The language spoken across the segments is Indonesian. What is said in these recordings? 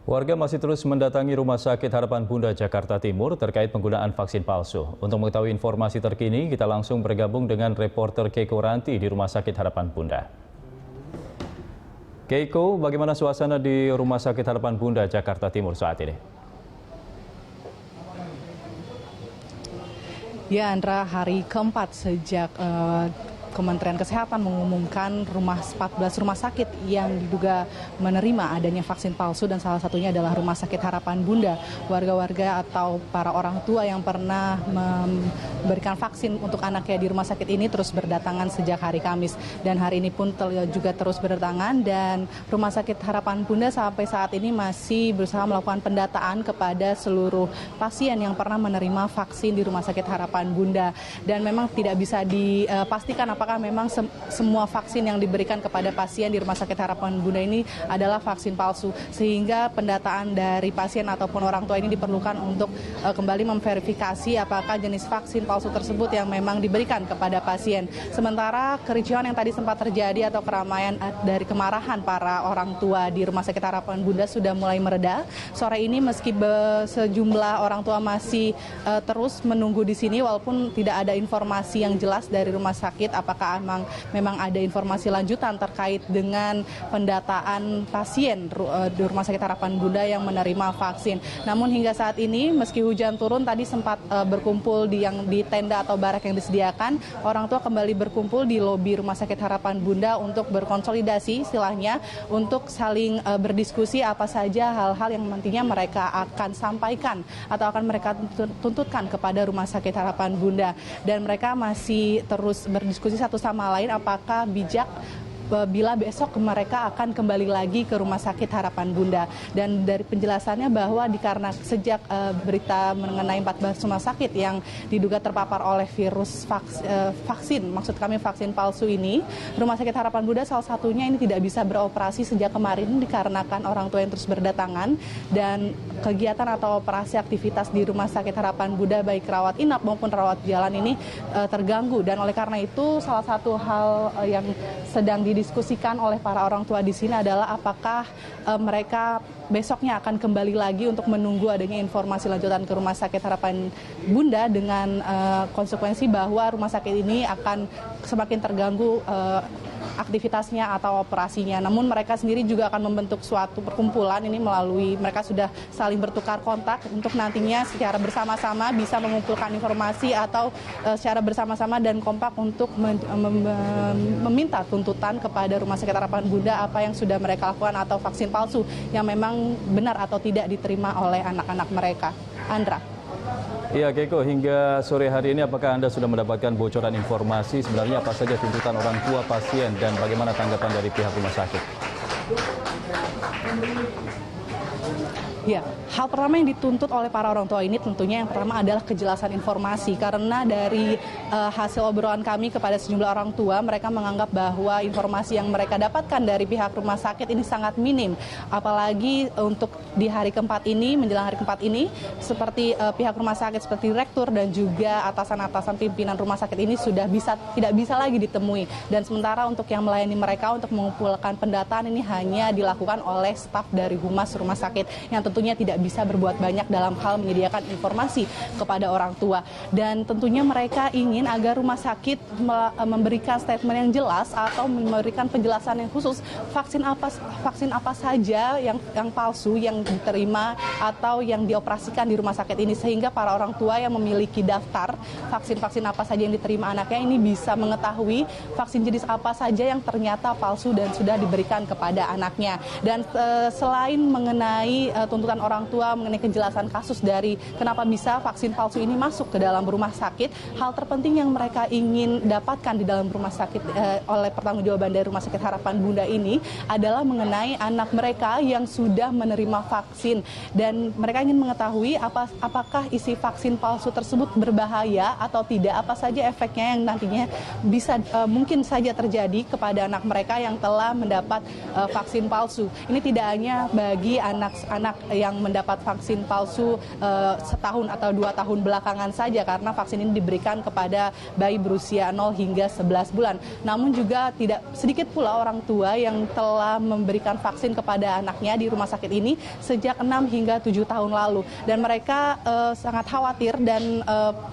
Warga masih terus mendatangi Rumah Sakit Harapan Bunda Jakarta Timur terkait penggunaan vaksin palsu. Untuk mengetahui informasi terkini, kita langsung bergabung dengan reporter Keiko Ranti di Rumah Sakit Harapan Bunda. Keiko, bagaimana suasana di Rumah Sakit Harapan Bunda Jakarta Timur saat ini? Ya, Andra, hari keempat sejak Kementerian Kesehatan mengumumkan 14 rumah sakit yang diduga menerima adanya vaksin palsu, dan salah satunya adalah Rumah Sakit Harapan Bunda. Warga-warga atau para orang tua yang pernah memberikan vaksin untuk anaknya di rumah sakit ini terus berdatangan sejak hari Kamis, dan hari ini pun juga terus berdatangan, dan Rumah Sakit Harapan Bunda sampai saat ini masih berusaha melakukan pendataan kepada seluruh pasien yang pernah menerima vaksin di Rumah Sakit Harapan Bunda, dan memang tidak bisa dipastikan apakah memang semua vaksin yang diberikan kepada pasien di Rumah Sakit Harapan Bunda ini adalah vaksin palsu, sehingga pendataan dari pasien ataupun orang tua ini diperlukan untuk kembali memverifikasi apakah jenis vaksin palsu tersebut yang memang diberikan kepada pasien. Sementara kericuhan yang tadi sempat terjadi atau keramaian dari kemarahan para orang tua di Rumah Sakit Harapan Bunda sudah mulai mereda. Sore ini meski sejumlah orang tua masih terus menunggu di sini, walaupun tidak ada informasi yang jelas dari rumah sakit apakah memang ada informasi lanjutan terkait dengan pendataan pasien di Rumah Sakit Harapan Bunda yang menerima vaksin. Namun hingga saat ini meski hujan turun, tadi sempat berkumpul di tenda atau barak yang disediakan, orang tua kembali berkumpul di lobi Rumah Sakit Harapan Bunda untuk berkonsolidasi istilahnya, untuk saling berdiskusi apa saja hal-hal yang nantinya mereka akan sampaikan atau akan mereka tuntutkan kepada Rumah Sakit Harapan Bunda, dan mereka masih terus berdiskusi satu sama lain apakah bijak bila besok mereka akan kembali lagi ke Rumah Sakit Harapan Bunda. Dan dari penjelasannya bahwa karena sejak berita mengenai 14 rumah sakit yang diduga terpapar oleh virus vaksin palsu ini, Rumah Sakit Harapan Bunda salah satunya ini tidak bisa beroperasi sejak kemarin dikarenakan orang tua yang terus berdatangan, dan kegiatan atau operasi aktivitas di Rumah Sakit Harapan Bunda baik rawat inap maupun rawat jalan ini terganggu, dan oleh karena itu salah satu hal yang sedang didiskusikan oleh para orang tua di sini adalah apakah mereka besoknya akan kembali lagi untuk menunggu adanya informasi lanjutan ke Rumah Sakit Harapan Bunda, dengan konsekuensi bahwa rumah sakit ini akan semakin terganggu aktivitasnya atau operasinya. Namun mereka sendiri juga akan membentuk suatu perkumpulan ini melalui mereka sudah saling bertukar kontak untuk nantinya secara bersama-sama bisa mengumpulkan informasi atau secara bersama-sama dan kompak untuk meminta tuntutan kepada Rumah Sakit Harapan Bunda apa yang sudah mereka lakukan atau vaksin palsu yang memang benar atau tidak diterima oleh anak-anak mereka. Andra. Iya, Keiko, hingga sore hari ini apakah Anda sudah mendapatkan bocoran informasi sebenarnya apa saja tuntutan orang tua pasien dan bagaimana tanggapan dari pihak rumah sakit? Ya, hal pertama yang dituntut oleh para orang tua ini tentunya yang pertama adalah kejelasan informasi, karena dari hasil obrolan kami kepada sejumlah orang tua, mereka menganggap bahwa informasi yang mereka dapatkan dari pihak rumah sakit ini sangat minim, apalagi untuk di hari keempat ini, menjelang hari keempat ini, seperti pihak rumah sakit seperti direktur dan juga atasan-atasan pimpinan rumah sakit ini sudah tidak bisa lagi ditemui, dan sementara untuk yang melayani mereka untuk mengumpulkan pendataan ini hanya dilakukan oleh staf dari humas rumah sakit yang tentunya tidak bisa berbuat banyak dalam hal menyediakan informasi kepada orang tua. Dan tentunya mereka ingin agar rumah sakit memberikan statement yang jelas atau memberikan penjelasan yang khusus vaksin apa saja yang palsu yang diterima atau yang dioperasikan di rumah sakit ini, sehingga para orang tua yang memiliki daftar vaksin-vaksin apa saja yang diterima anaknya ini bisa mengetahui vaksin jenis apa saja yang ternyata palsu dan sudah diberikan kepada anaknya. Dan selain mengenai tuntutan orang tua mengenai kejelasan kasus dari kenapa bisa vaksin palsu ini masuk ke dalam rumah sakit, hal terpenting yang mereka ingin dapatkan di dalam rumah sakit oleh pertanggungjawaban dari Rumah Sakit Harapan Bunda ini adalah mengenai anak mereka yang sudah menerima vaksin, dan mereka ingin mengetahui apakah isi vaksin palsu tersebut berbahaya atau tidak, apa saja efeknya yang nantinya bisa mungkin saja terjadi kepada anak mereka yang telah mendapat vaksin palsu. Ini tidak hanya bagi anak yang mendapat vaksin palsu setahun atau 2 tahun belakangan saja, karena vaksin ini diberikan kepada bayi berusia 0 hingga 11 bulan. Namun juga tidak sedikit pula orang tua yang telah memberikan vaksin kepada anaknya di rumah sakit ini sejak 6 hingga 7 tahun lalu. Dan mereka sangat khawatir dan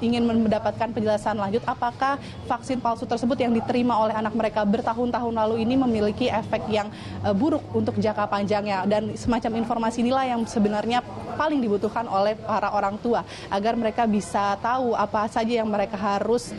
ingin mendapatkan penjelasan lanjut apakah vaksin palsu tersebut yang diterima oleh anak mereka bertahun-tahun lalu ini memiliki efek yang buruk untuk jangka panjangnya. Dan semacam informasi inilah yang sebenarnya paling dibutuhkan oleh para orang tua agar mereka bisa tahu apa saja yang mereka harus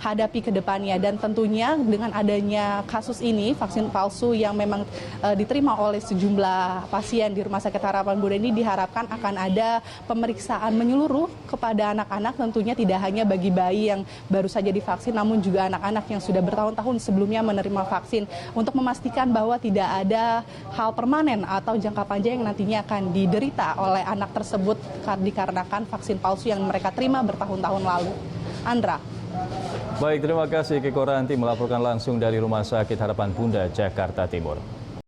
hadapi ke depannya. Dan tentunya dengan adanya kasus ini, vaksin palsu yang memang diterima oleh sejumlah pasien di Rumah Sakit Harapan Bunda ini diharapkan akan ada pemeriksaan menyeluruh kepada anak-anak, tentunya tidak hanya bagi bayi yang baru saja divaksin, namun juga anak-anak yang sudah bertahun-tahun sebelumnya menerima vaksin, untuk memastikan bahwa tidak ada hal permanen atau jangka panjang yang nantinya akan diderita oleh anak tersebut dikarenakan vaksin palsu yang mereka terima bertahun-tahun lalu. Andra. Baik, terima kasih Keko Ranti melaporkan langsung dari Rumah Sakit Harapan Bunda, Jakarta Timur.